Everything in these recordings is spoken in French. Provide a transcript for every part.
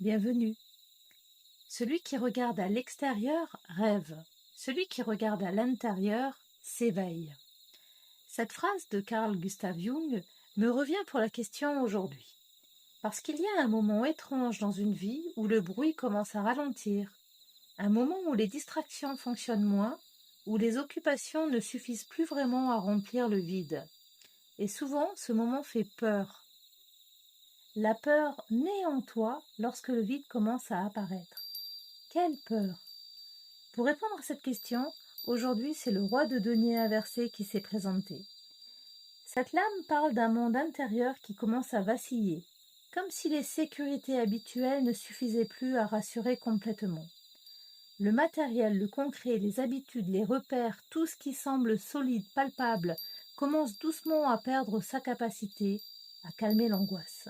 bienvenue. Celui qui regarde à l'extérieur rêve, celui qui regarde à l'intérieur s'éveille. Cette phrase de Carl Gustav Jung me revient pour la question aujourd'hui. Parce qu'il y a un moment étrange dans une vie où le bruit commence à ralentir, un moment où les distractions fonctionnent moins, où les occupations ne suffisent plus vraiment à remplir le vide. Et souvent, ce moment fait peur. La peur naît en toi lorsque le vide commence à apparaître. Quelle peur? Pour répondre à cette question, aujourd'hui c'est le roi de denier inversé qui s'est présenté. Cette lame parle d'un monde intérieur qui commence à vaciller, comme si les sécurités habituelles ne suffisaient plus à rassurer complètement. Le matériel, le concret, les habitudes, les repères, tout ce qui semble solide, palpable, commence doucement à perdre sa capacité à calmer l'angoisse.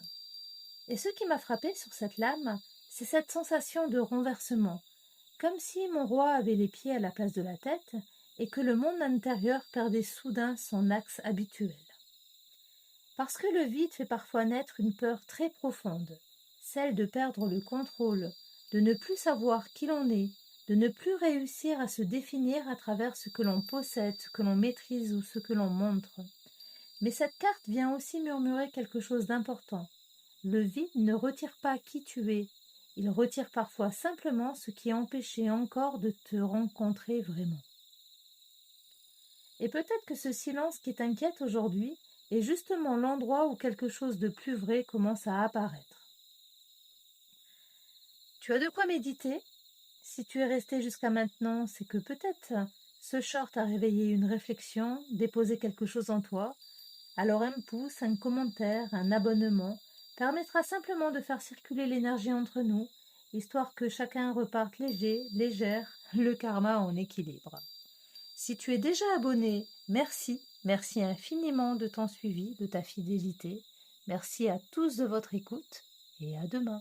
Et ce qui m'a frappé sur cette lame, c'est cette sensation de renversement, comme si mon roi avait les pieds à la place de la tête et que le monde intérieur perdait soudain son axe habituel. Parce que le vide fait parfois naître une peur très profonde, celle de perdre le contrôle, de ne plus savoir qui l'on est, de ne plus réussir à se définir à travers ce que l'on possède, ce que l'on maîtrise ou ce que l'on montre. Mais cette carte vient aussi murmurer quelque chose d'important. Le vide ne retire pas qui tu es, il retire parfois simplement ce qui empêchait encore de te rencontrer vraiment. Et peut-être que ce silence qui t'inquiète aujourd'hui est justement l'endroit où quelque chose de plus vrai commence à apparaître. Tu as de quoi méditer? Si tu es resté jusqu'à maintenant, c'est que peut-être ce short a réveillé une réflexion, déposé quelque chose en toi. Alors un pouce, un commentaire, un abonnement permettra simplement de faire circuler l'énergie entre nous, histoire que chacun reparte léger, légère, le karma en équilibre. Si tu es déjà abonné, merci, merci infiniment de ton suivi, de ta fidélité. Merci à tous de votre écoute et à demain.